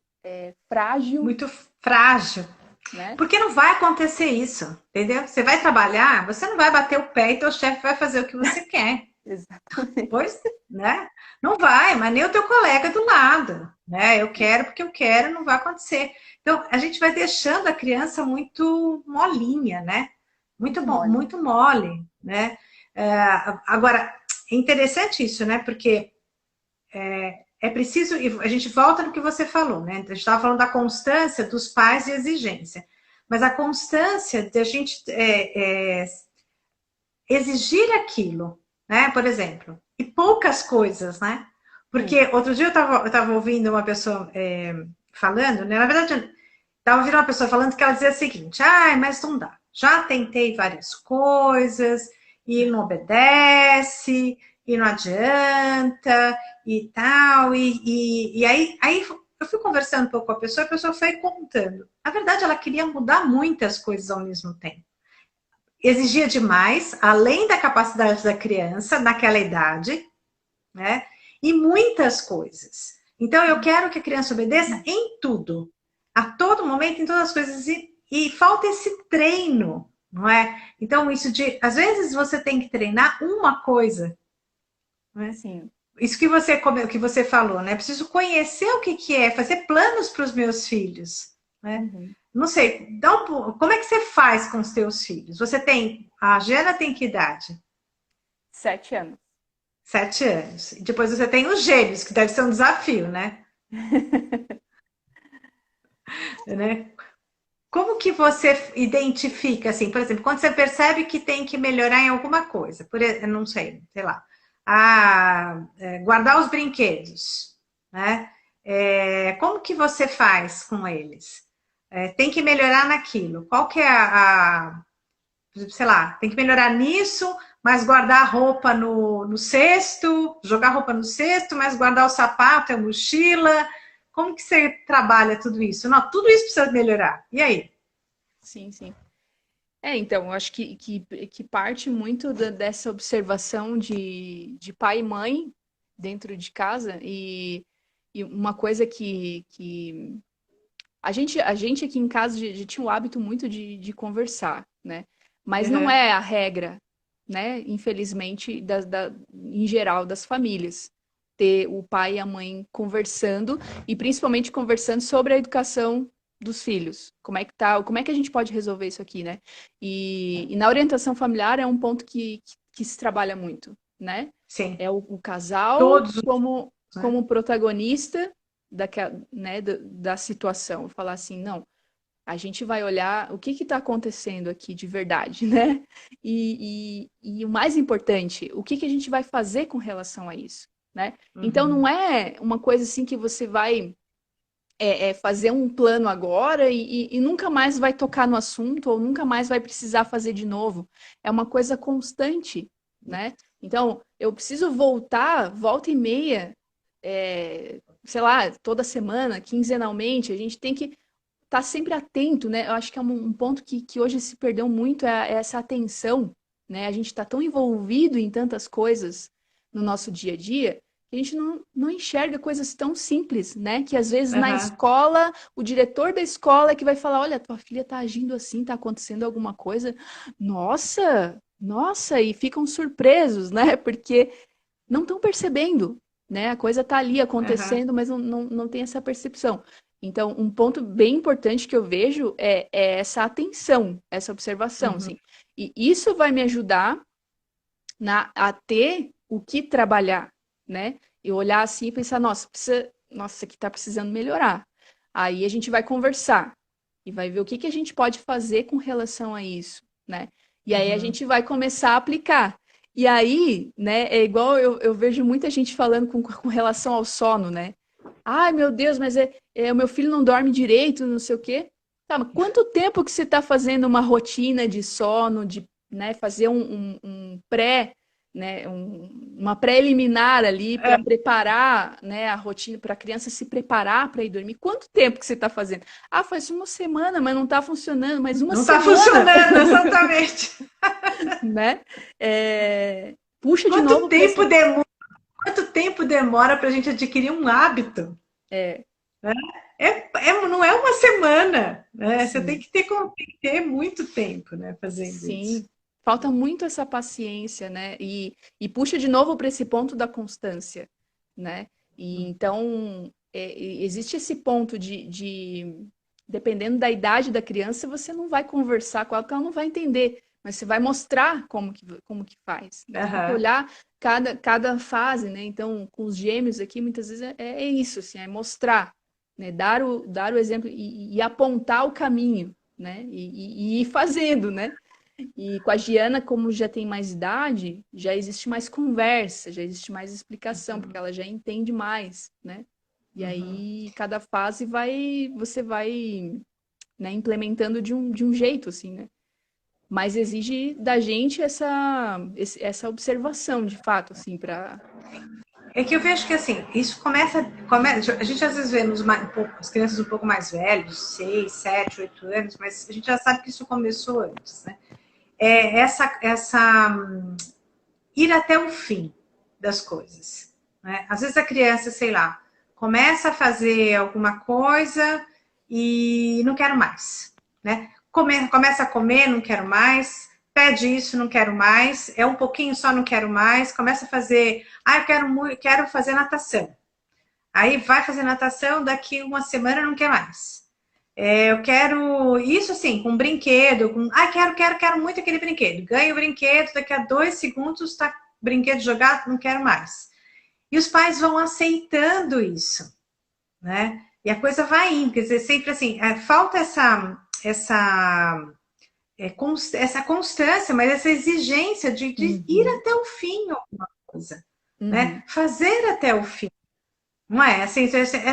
frágil, Muito frágil. né? Porque não vai acontecer isso, entendeu? Você vai trabalhar, você não vai bater o pé e teu chefe vai fazer o que você quer. Exatamente. Pois, né? Não vai, mas nem o teu colega do lado, né? Eu quero porque eu quero, não vai acontecer. Então, a gente vai deixando a criança muito molinha, né? Muito mole. Muito mole, né? Agora, é interessante isso, né? Porque é preciso, e a gente volta no que você falou, né? A gente estava falando da constância dos pais e exigência. Mas a constância de a gente exigir aquilo, né? Por exemplo, e poucas coisas, né? Porque outro dia eu tava ouvindo uma pessoa falando, né? Na verdade, eu estava ouvindo uma pessoa falando que ela dizia o seguinte: ai, mas não dá. Já tentei várias coisas e não obedece, e não adianta, e tal. E aí eu fui conversando um pouco com a pessoa foi contando. Na verdade, ela queria mudar muitas coisas ao mesmo tempo. Exigia demais, além da capacidade da criança naquela idade, né? E muitas coisas. Então, eu quero que a criança obedeça em tudo, a todo momento, em todas as coisas. E falta esse treino, não é? Então, isso de. Às vezes você tem que treinar uma coisa, não é? Sim. Isso que você falou, né? Preciso conhecer o que é, fazer planos para os meus filhos, né? Uhum. Não sei, como é que você faz com os teus filhos? A Jana tem que idade? 7 anos. 7 anos. E depois você tem os gêmeos, que deve ser um desafio, né? Né? Como que você identifica, assim, por exemplo, quando você percebe que tem que melhorar em alguma coisa, não sei, sei lá, guardar os brinquedos, né? Como que você faz com eles? Tem que melhorar naquilo. Qual que é sei lá, tem que melhorar nisso, mas guardar a roupa no cesto, jogar a roupa no cesto, mas guardar o sapato, a mochila. Como que você trabalha tudo isso? Não, tudo isso precisa melhorar. E aí? Sim, sim. Então, eu acho que parte muito dessa observação de pai e mãe dentro de casa e uma coisa que a gente aqui em casa tinha o hábito muito de conversar, né? Mas não Uhum. é a regra, né? Infelizmente, em geral, das famílias. Ter o pai e a mãe conversando e principalmente conversando sobre a educação dos filhos. Como é que tá, como é que a gente pode resolver isso aqui, né? E na orientação familiar é um ponto que se trabalha muito, né? Sim. É o casal Todos, né? como protagonista né, da situação. Falar assim, não, a gente vai olhar o que está acontecendo aqui de verdade, né? E o mais importante, o que a gente vai fazer com relação a isso, né? Então, Uhum. não é uma coisa assim que você vai fazer um plano agora e nunca mais vai tocar no assunto ou nunca mais vai precisar fazer de novo. É uma coisa constante, né? Então, eu preciso volta e meia, sei lá, toda semana, quinzenalmente, a gente tem que estar sempre atento, né? Eu acho que é um ponto que hoje se perdeu muito, é essa atenção, né? A gente está tão envolvido em tantas coisas no nosso dia a dia que a gente não enxerga coisas tão simples, né? Que às vezes na Uhum. escola, o diretor da escola é que vai falar, olha, tua filha está agindo assim, está acontecendo alguma coisa. Nossa, e ficam surpresos, né? Porque não estão percebendo, né? A coisa está ali Uhum. acontecendo, mas não tem essa percepção. Então, um ponto bem importante que eu vejo é essa atenção, essa observação, Uhum. assim. E isso vai me ajudar a ter o que trabalhar, né? E olhar assim e pensar, nossa, isso aqui está precisando melhorar. Aí a gente vai conversar e vai ver o que a gente pode fazer com relação a isso, né? E aí a Uhum. gente vai começar a aplicar. E aí, né, é igual eu vejo muita gente falando com relação ao sono, né? Ai, meu Deus, mas o meu filho não dorme direito, não sei o quê. Tá, mas quanto tempo que você está fazendo uma rotina de sono, né, fazer um pré, né, uma pré-eliminar ali para preparar, né, a rotina para a criança se preparar para ir dormir. Quanto tempo que você está fazendo? Ah, faz uma semana, mas não está funcionando. Mas uma Não está semana, funcionando, exatamente. né? Puxa de Quanto novo para tempo esse. demora, quanto tempo demora para a gente adquirir um hábito? É, Né? Não é uma semana, né? Você sim. tem que ter muito tempo, né, fazendo isso. Sim, falta muito essa paciência, né? E puxa de novo para esse ponto da constância, né? E então existe esse ponto dependendo da idade da criança, você não vai conversar com ela, porque ela não vai entender, mas você vai mostrar como que faz, né? Você tem que Aham, olhar cada fase, né? Então, com os gêmeos aqui, muitas vezes é isso, assim, é mostrar, né? Dar o exemplo e apontar o caminho, né? E ir fazendo, né? E com a Giana, como já tem mais idade, já existe mais conversa, já existe mais explicação, porque ela já entende mais, né? E uhum. aí, cada fase você vai, né, implementando de um jeito, assim, né? Mas exige da gente essa observação, de fato, assim, para... É que eu vejo que assim, isso começa a gente às vezes vê as crianças um pouco mais velhos, 6, 7, 8 anos, mas a gente já sabe que isso começou antes, né? Essa ir até o fim das coisas, né? Às vezes a criança, sei lá, começa a fazer alguma coisa e não quero mais, né? Começa a comer, não quero mais, pede isso, não quero mais, é um pouquinho só, não quero mais, começa a fazer, quero fazer natação. Aí vai fazer natação, daqui uma semana não quer mais. Eu quero isso assim, com brinquedo, quero muito aquele brinquedo. Ganho o brinquedo, daqui a 2 segundos está brinquedo jogado, não quero mais. E os pais vão aceitando isso, né? E a coisa vai indo, quer dizer, sempre assim, falta essa constância, mas essa exigência de ir Uhum, até o fim alguma coisa, uhum, né? Fazer até o fim. Não é? Assim, por exemplo,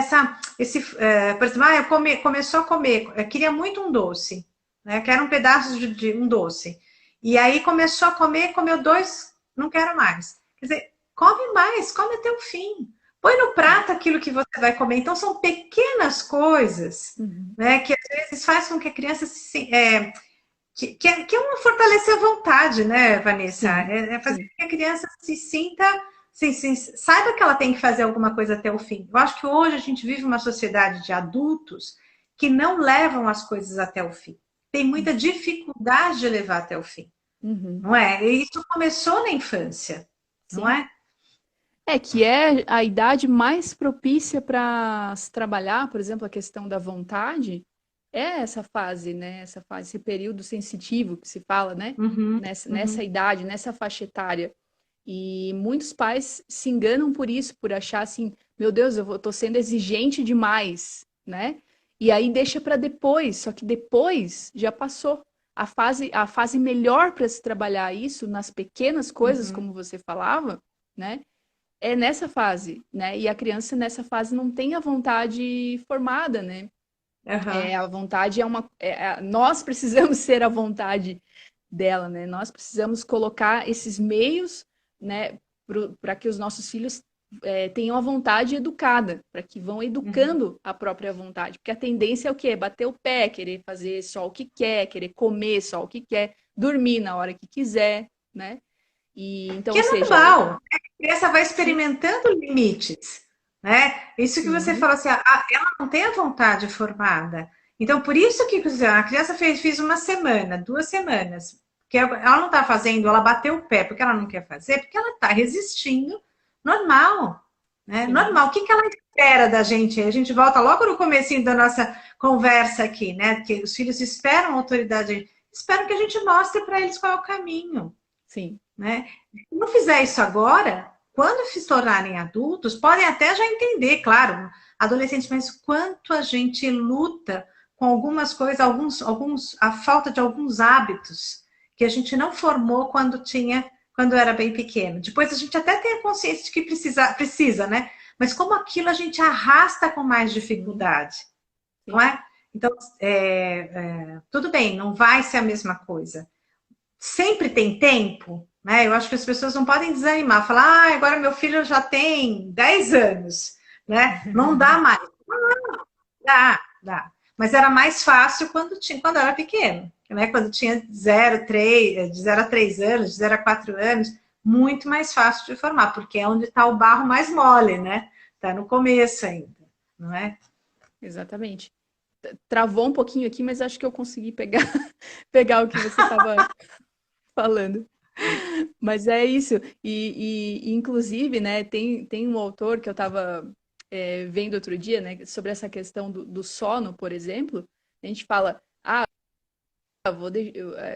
começou a comer, queria muito um doce, né? Quero um pedaço de um doce. E aí começou a comer, comeu dois, não quero mais. Quer dizer, come mais, come até o fim. Põe no prato aquilo que você vai comer. Então, são pequenas coisas, uhum. né? Que às vezes faz com que a criança que é uma fortalecer a vontade, né, Vanessa? Sim, É fazer sim. com que a criança se sinta, saiba que ela tem que fazer alguma coisa até o fim. Eu acho que hoje a gente vive uma sociedade de adultos que não levam as coisas até o fim. Tem muita dificuldade de levar até o fim, Uhum, não é? E isso começou na infância, não sim. é? Que é a idade mais propícia para se trabalhar, por exemplo, a questão da vontade, é essa fase, né? Essa fase, esse período sensitivo que se fala, né? Uhum, Nessa uhum. idade, nessa faixa etária. E muitos pais se enganam por isso, por achar assim, meu Deus, tô sendo exigente demais, né? E aí deixa para depois, só que depois já passou. A fase melhor para se trabalhar isso nas pequenas coisas, Uhum. como você falava, né? É nessa fase, né? E a criança nessa fase não tem a vontade formada, né? Aham. A vontade nós precisamos ser a vontade dela, né? Nós precisamos colocar esses meios, né, para que os nossos filhos tenham a vontade educada, para que vão Uhum. educando a própria vontade. Porque a tendência é o quê? Bater o pé, querer fazer só o que quer, querer comer só o que quer, dormir na hora que quiser, né? E então, Que ou é seja, normal. A criança vai sim, experimentando limites, né? Isso que você sim, falou assim, ela não tem a vontade formada. Então, por isso que a criança fez uma semana, 2 semanas, que ela não está fazendo, ela bateu o pé porque ela não quer fazer, porque ela está resistindo, normal, né? sim, Normal. O que que ela espera da gente? A gente volta logo no comecinho da nossa conversa aqui, né? Que os filhos esperam autoridade, esperam que a gente mostre para eles qual é o caminho, sim. né? Se não fizer isso agora, quando se tornarem adultos, podem até já entender, claro, adolescentes, mas quanto a gente luta com algumas coisas, a falta de alguns hábitos que a gente não formou quando era bem pequeno. Depois a gente até tem a consciência de que precisa, né? Mas como aquilo a gente arrasta com mais Sim, dificuldade, não sim. é? Então, tudo bem, não vai ser a mesma coisa, sempre tem tempo, né? Eu acho que as pessoas não podem desanimar, falar, ah, agora meu filho já tem 10 anos, né? Não dá mais. Dá. Mas era mais fácil quando era pequeno, né? Quando tinha 0, 3, de 0 a 3 anos, de 0 a 4 anos, muito mais fácil de formar, porque é onde está o barro mais mole, né? Está no começo ainda, não é? Exatamente. Travou um pouquinho aqui, mas acho que eu consegui pegar, pegar o que você estava falando. Mas é isso. Inclusive, né, tem um autor que eu estava vendo outro dia, né, sobre essa questão do sono, por exemplo. A gente fala,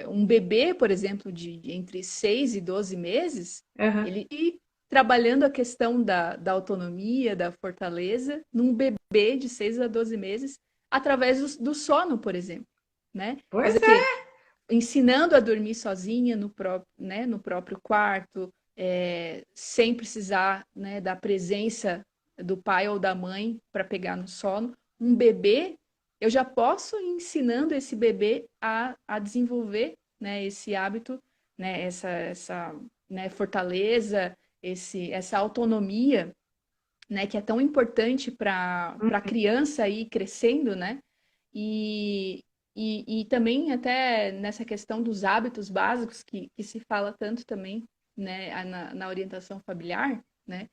um bebê, por exemplo, de entre 6 e 12 meses, Uhum. ele trabalhando a questão da autonomia, da fortaleza, num bebê de 6 a 12 meses, através do sono, por exemplo, né? Pois Coisa que é. ensinando a dormir sozinha no próprio quarto, sem precisar, né, da presença do pai ou da mãe para pegar no sono. Um bebê, eu já posso ir ensinando esse bebê a desenvolver, né, esse hábito, né, essa né, fortaleza, essa autonomia, né, que é tão importante para a criança ir crescendo, né? E, e também até nessa questão dos hábitos básicos que se fala tanto também, né, na orientação familiar, né?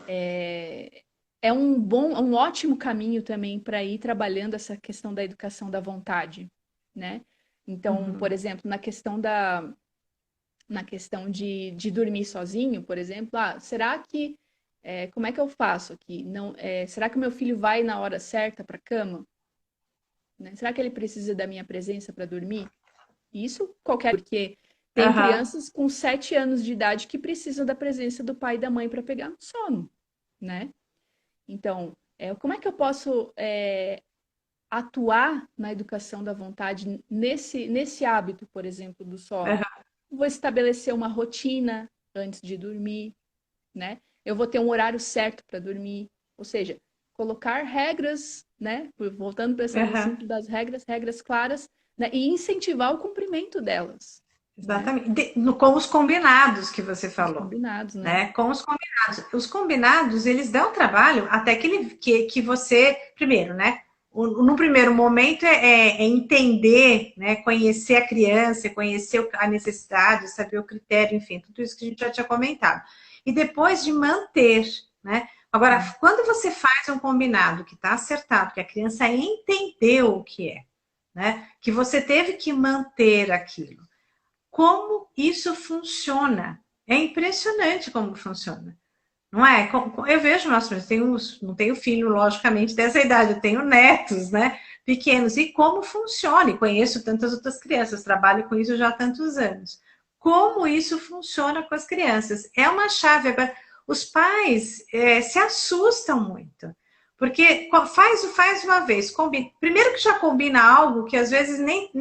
É, um ótimo caminho também para ir trabalhando essa questão da educação da vontade, né? Então, por Uhum. exemplo, na questão de dormir sozinho, por exemplo, será que como é que eu faço aqui? Não, será que o meu filho vai na hora certa para a cama? Né? Será que ele precisa da minha presença para dormir? Isso qualquer, porque tem Uhum. crianças com 7 anos de idade que precisam da presença do pai e da mãe para pegar no sono, né? Então, como é que eu posso atuar na educação da vontade nesse hábito, por exemplo, do sono? Uhum. Vou estabelecer uma rotina antes de dormir, né? Eu vou ter um horário certo para dormir, ou seja, colocar regras, né? Voltando para esse Uhum. assunto das regras claras, né? E incentivar o cumprimento delas, né? Exatamente. Com os combinados que você Os falou, combinados, né? né? Com os combinados. Os combinados, eles dão trabalho até que você, primeiro, né? No primeiro momento é entender, né? Conhecer a criança, conhecer a necessidade, saber o critério, enfim, tudo isso que a gente já tinha comentado. E depois de manter, né? Agora, Sim. quando você faz um combinado que está acertado, que a criança entendeu o que é, né? Que você teve que manter aquilo, como isso funciona. É impressionante como funciona. Não é? Eu vejo, nossa, mas não tenho filho, logicamente, dessa idade, eu tenho netos, né? Pequenos, e como funciona. E conheço tantas outras crianças, trabalho com isso já há tantos anos. Como isso funciona com as crianças? É uma chave. Os pais se assustam muito. Porque faz uma vez, combina. Primeiro que já combina algo que às vezes nem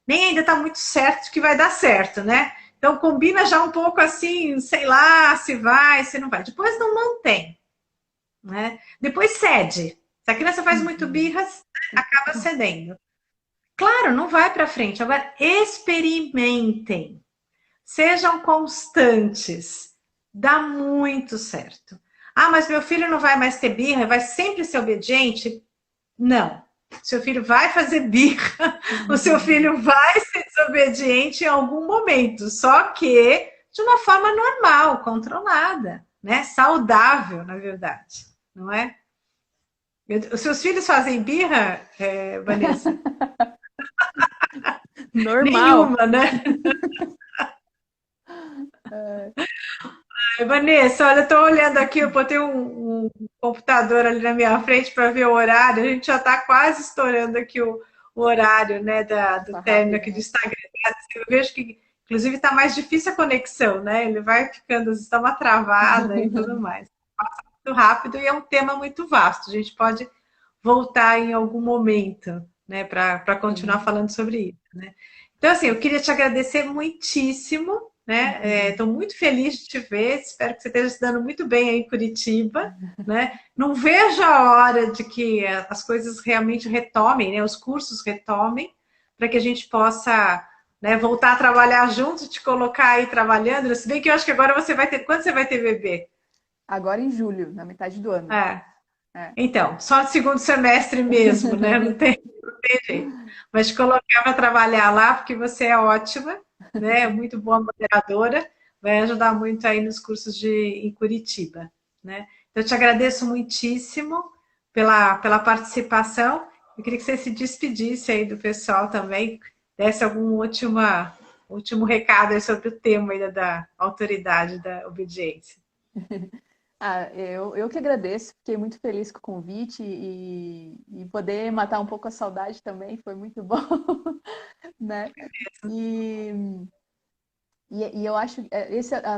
ainda está muito certo que vai dar certo, né? Então combina já um pouco assim, sei lá, se vai, se não vai. Depois não mantém, né? Depois cede. Se a criança faz muito Uhum. birras, acaba cedendo. Claro, não vai para frente. Agora experimentem, sejam constantes, dá muito certo. Ah, mas meu filho não vai mais ter birra, vai sempre ser obediente? Não. Seu filho vai fazer birra, o seu filho vai ser desobediente em algum momento, só que de uma forma normal, controlada, né? Saudável, na verdade, não é? Os seus filhos fazem birra, Vanessa? Normal. Nenhuma, né? Vanessa, olha, eu tô olhando aqui, eu botei um computador ali na minha frente para ver o horário. A gente já está quase estourando aqui o horário, né, do Passa término rápido, aqui do né? Instagram. Eu vejo que, inclusive, está mais difícil a conexão, né? Ele vai ficando, está uma travada e tudo mais. Muito rápido e é um tema muito vasto. A gente pode voltar em algum momento, né, para continuar Sim. falando sobre isso, né? Então, assim, eu queria te agradecer muitíssimo, né? Estou muito feliz de te ver, espero que você esteja se dando muito bem aí em Curitiba, né? Não vejo a hora de que as coisas realmente retomem, né? Os cursos retomem, para que a gente possa né? Voltar a trabalhar junto, te colocar aí trabalhando. Se bem que eu acho que agora você vai ter... Quando você vai ter bebê? Agora em julho, na metade do ano. É. É. Então, só no segundo semestre mesmo, né? Não tem jeito. Mas te colocar para trabalhar lá, porque você é ótima, né? Muito boa moderadora, vai ajudar muito aí nos cursos em Curitiba, né? Então, eu te agradeço muitíssimo pela participação. Eu queria que você se despedisse aí do pessoal também, desse algum último recado aí sobre o tema aí da autoridade da obediência. Eu que agradeço, fiquei muito feliz com o convite e poder matar um pouco a saudade também, foi muito bom, né? E, e eu acho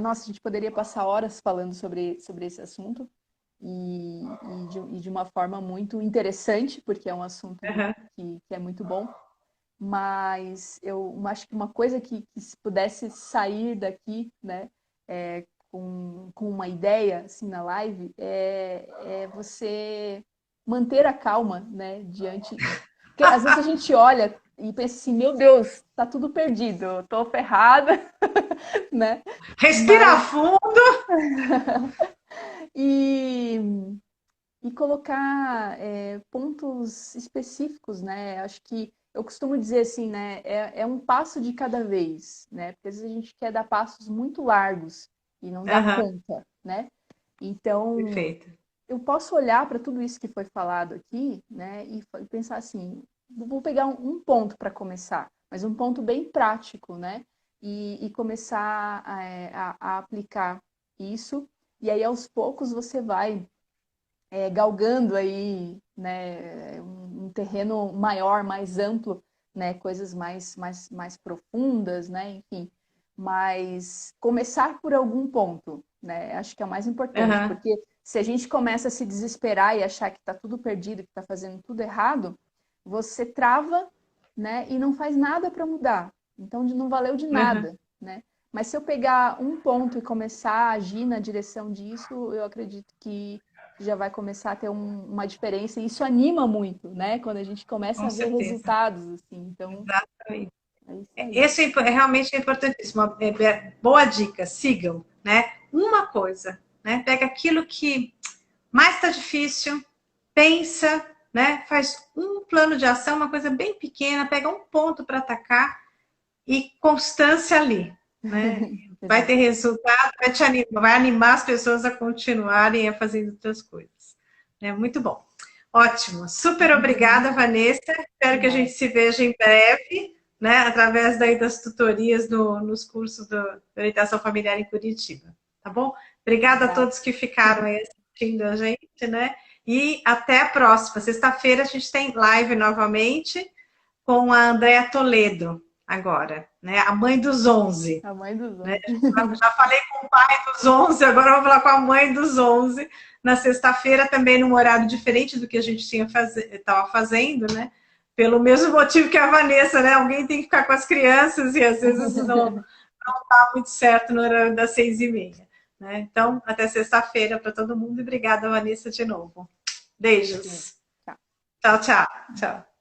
nossa, a gente poderia passar horas falando sobre esse assunto e de uma forma muito interessante, porque é um assunto Uhum. que é muito bom. Mas eu acho que uma coisa que se pudesse sair daqui, né, com uma ideia assim na live, é você manter a calma, né, diante. Porque às vezes a gente olha e pensa assim, meu Deus, tá tudo perdido, eu tô ferrada, né? Respira Mas fundo. e, e colocar pontos específicos, né? Acho que eu costumo dizer assim, né? É um passo de cada vez, né? Porque às vezes a gente quer dar passos muito largos e não dá Uhum. conta, né? Então, Perfeito. eu posso olhar para tudo isso que foi falado aqui, né? E pensar assim, vou pegar um ponto para começar, mas um ponto bem prático, né? E começar a aplicar isso. E aí, aos poucos, você vai galgando aí, né, um terreno maior, mais amplo, né, coisas mais profundas, né, enfim. Mas começar por algum ponto, né, acho que é o mais importante, Uhum. porque se a gente começa a se desesperar e achar que está tudo perdido, que está fazendo tudo errado, você trava, né, e não faz nada para mudar. Então, não valeu de Uhum. nada, né? Mas se eu pegar um ponto e começar a agir na direção disso, eu acredito que já vai começar a ter uma diferença e isso anima muito, né? Quando a gente começa Com a ver certeza. resultados, assim. Então, Exatamente. é isso aí. Esse é realmente importantíssimo. Boa dica, sigam, né? Uma coisa, né? Pega aquilo que mais está difícil, pensa, né? Faz um plano de ação, uma coisa bem pequena, pega um ponto para atacar e constância ali, né? Vai ter resultado, vai animar as pessoas a continuarem a fazer outras coisas. É muito bom. Ótimo. Super obrigada, Vanessa. Espero que a gente se veja em breve, né? Através daí das tutorias nos cursos de orientação familiar em Curitiba. Tá bom? Obrigada a Obrigada. todos que ficaram aí assistindo a gente, né? E até a próxima. Sexta-feira a gente tem live novamente com a Andréa Toledo, agora, né? A mãe dos 11. A mãe dos Né? 11. Já falei com o pai dos 11, agora eu vou falar com a mãe dos 11 na sexta-feira, também num horário diferente do que a gente estava fazendo, né? Pelo mesmo motivo que a Vanessa, né? Alguém tem que ficar com as crianças e às vezes não está muito certo no horário das 6h30. Né? Então, até sexta-feira para todo mundo e obrigada, Vanessa, de novo. Beijos. Tchau. Tchau, tchau. Tchau.